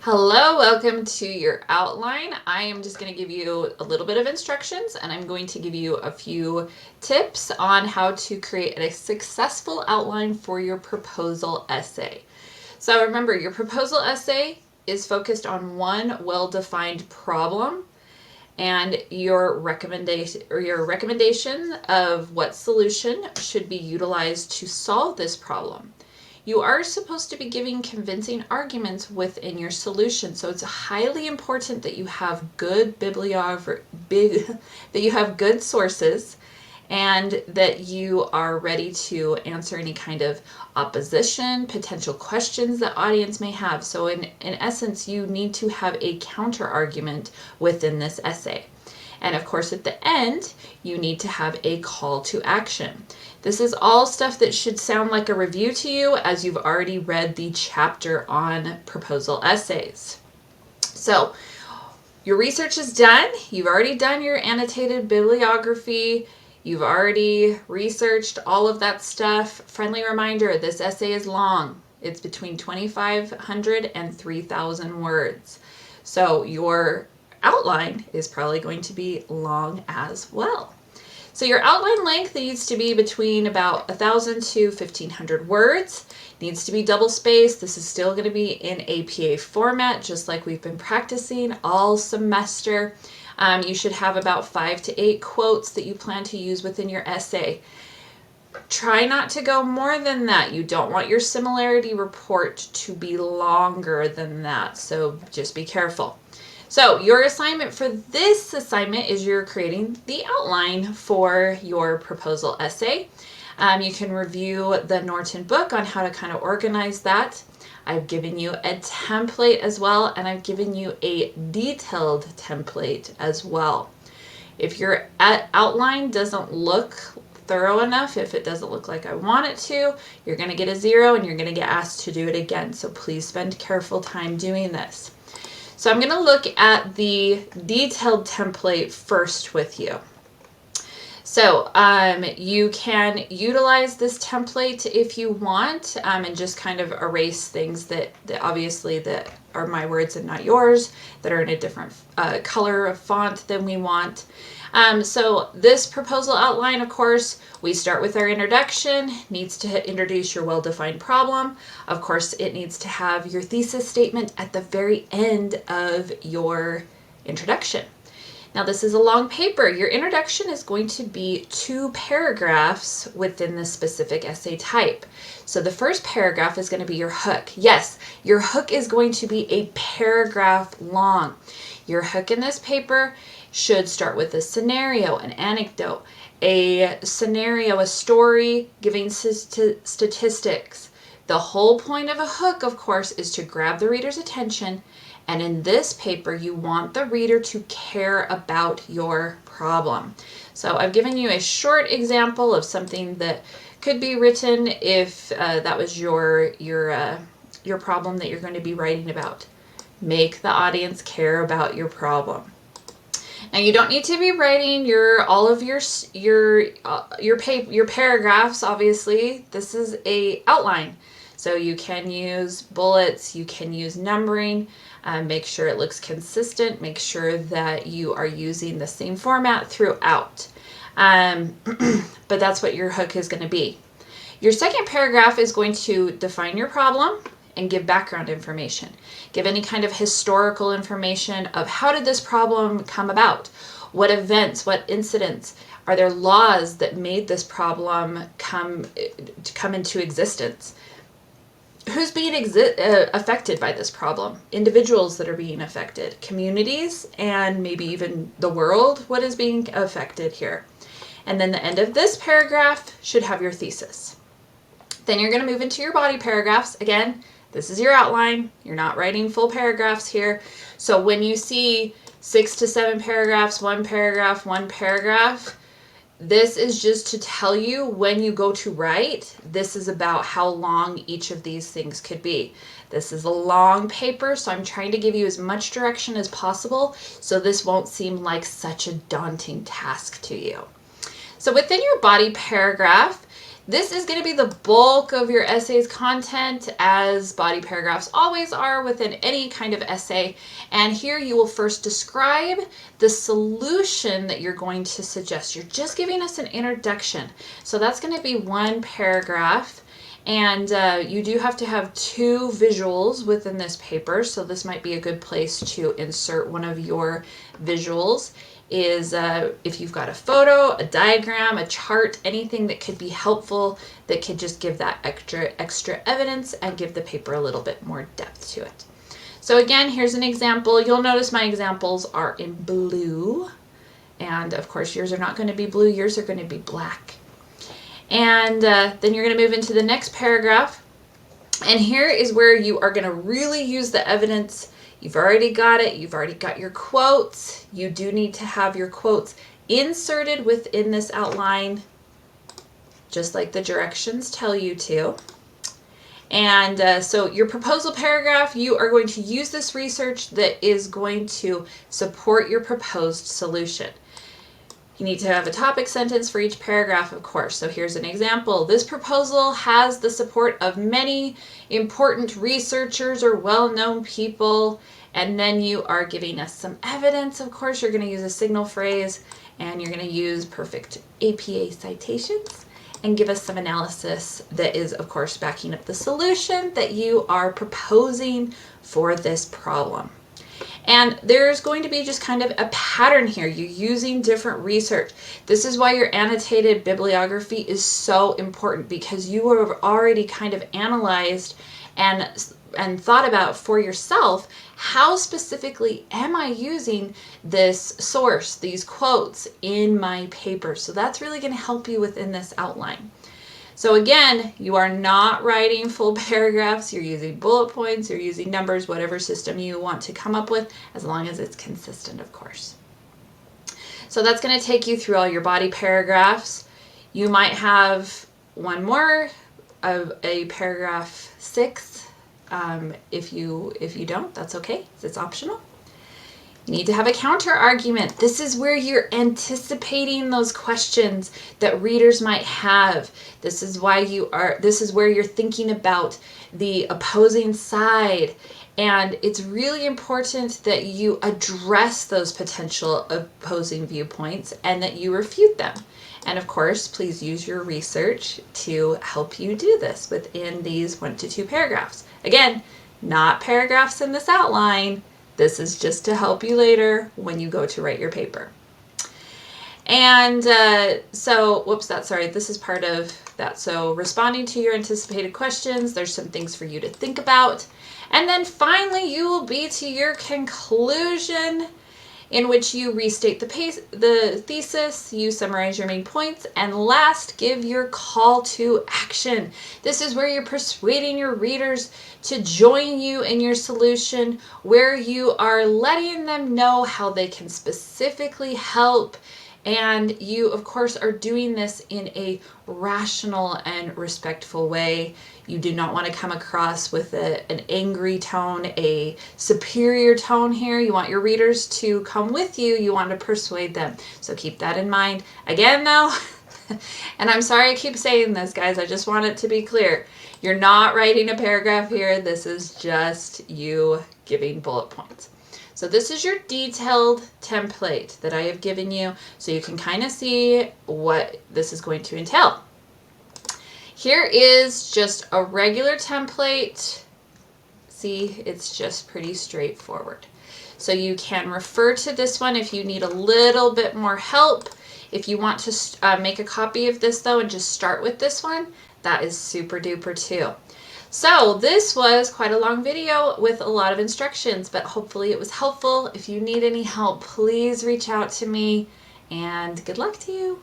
Hello, welcome to your outline. I am just going to give you a little bit of instructions and I'm going to give you a few tips on how to create a successful outline for your proposal essay. So remember, your proposal essay is focused on one well-defined problem and your recommendation of what solution should be utilized to solve this problem. You are supposed to be giving convincing arguments within your solution, so it's highly important that you have good that you have good sources and that you are ready to answer any kind of opposition, potential questions that audience may have. So in essence, you need to have a counter argument within this essay. And of course, at the end, you need to have a call to action. This is all stuff that should sound like a review to you as you've already read the chapter on proposal essays. So your research is done. You've already done your annotated bibliography. You've already researched all of that stuff. Friendly reminder, this essay is long. It's between 2,500 and 3,000 words. So your outline is probably going to be long as well. So your outline length needs to be between about 1,000 to 1,500 words. Needs to be double spaced. This is still going to be in APA format, just like we've been practicing all semester. You should have about 5 to 8 quotes that you plan to use within your essay. Try not to go more than that. You don't want your similarity report to be longer than that, so just be careful. So your assignment for this assignment is you're creating the outline for your proposal essay. You can review the Norton book on how to kind of organize that. I've given you a template as well, and I've given you a detailed template as well. If your outline doesn't look thorough enough, if it doesn't look like I want it to, you're going to get a 0 and you're going to get asked to do it again. So please spend careful time doing this. So I'm going to look at the detailed template first with you. So you can utilize this template if you want, and just kind of erase things that obviously that are my words and not yours, that are in a different color of font than we want. So this proposal outline, of course, we start with our introduction, needs to introduce your well-defined problem. Of course, it needs to have your thesis statement at the very end of your introduction. Now this is a long paper. Your introduction is going to be 2 paragraphs within this specific essay type. So the first paragraph is going to be your hook. Yes, your hook is going to be a paragraph long. Your hook in this paper should start with a scenario, an anecdote, a story giving statistics. The whole point of a hook, of course, is to grab the reader's attention. And in this paper, you want the reader to care about your problem. So I've given you a short example of something that could be written if that was your problem that you're going to be writing about. Make the audience care about your problem. Now you don't need to be writing all of your paragraphs. Obviously, this is a outline, so you can use bullets, you can use numbering. Make sure it looks consistent. Make sure that you are using the same format throughout. But that's what your hook is going to be. Your second paragraph is going to define your problem and give background information. Give any kind of historical information of how did this problem come about? What events, what incidents? Are there laws that made this problem come into existence? Who's being affected by this problem? Individuals that are being affected, communities, and maybe even the world. What is being affected here? And then the end of this paragraph should have your thesis. Then you're going to move into your body paragraphs. Again, this is your outline. You're not writing full paragraphs here. So when you see 6 to 7 paragraphs, 1 paragraph, 1 paragraph, this is just to tell you when you go to write, this is about how long each of these things could be. This is a long paper, so I'm trying to give you as much direction as possible so this won't seem like such a daunting task to you. So within your body paragraph, This is going to be the bulk of your essay's content, as body paragraphs always are within any kind of essay. And here you will first describe the solution that you're going to suggest. You're just giving us an introduction. So that's going to be one paragraph. And you do have to have 2 visuals within this paper. So this might be a good place to insert one of your visuals. Is if you've got a photo, a diagram, a chart, anything that could be helpful, that could just give that extra evidence and give the paper a little bit more depth to it. So again, here's an example. You'll notice my examples are in blue. And of course, yours are not going to be blue. Yours are going to be black. And then you're going to move into the next paragraph. And here is where you are going to really use the evidence. You've already got it. You've already got your quotes. You do need to have your quotes inserted within this outline, just like the directions tell you to. And so your proposal paragraph, you are going to use this research that is going to support your proposed solution. You need to have a topic sentence for each paragraph, of course. So here's an example. This proposal has the support of many important researchers or well-known people. And then you are giving us some evidence. Of course, you're going to use a signal phrase, and you're going to use perfect APA citations and give us some analysis that is, of course, backing up the solution that you are proposing for this problem. And there's going to be just kind of a pattern here. You're using different research. This is why your annotated bibliography is so important, because you have already kind of analyzed and thought about for yourself, how specifically am I using this source, these quotes in my paper? So that's really going to help you within this outline. So again, you are not writing full paragraphs. You're using bullet points, you're using numbers, whatever system you want to come up with, as long as it's consistent, of course. So that's going to take you through all your body paragraphs. You might have one more of a paragraph 6. If you don't, that's okay. It's optional. You need to have a counter argument. This is where you're anticipating those questions that readers might have. This is where you're thinking about the opposing side. And it's really important that you address those potential opposing viewpoints and that you refute them. And of course, please use your research to help you do this within these 1 to 2 paragraphs. Again, not paragraphs in this outline. This is just to help you later when you go to write your paper. And this is part of that. So responding to your anticipated questions, there's some things for you to think about. And then finally, you will be to your conclusion, in which you restate the thesis, you summarize your main points, and last, give your call to action. This is where you're persuading your readers to join you in your solution, where you are letting them know how they can specifically help. And you, of course, are doing this in a rational and respectful way. You do not want to come across with an angry tone, a superior tone here. You want your readers to come with you. You want to persuade them. So keep that in mind. Again, though, and I'm sorry I keep saying this, guys. I just want it to be clear. You're not writing a paragraph here. This is just you giving bullet points. So this is your detailed template that I have given you, so you can kind of see what this is going to entail. Here is just a regular template. See, it's just pretty straightforward. So you can refer to this one if you need a little bit more help. If you want to make a copy of this though and just start with this one, that is super duper too. So this was quite a long video with a lot of instructions, but hopefully it was helpful. If you need any help, please reach out to me, and good luck to you.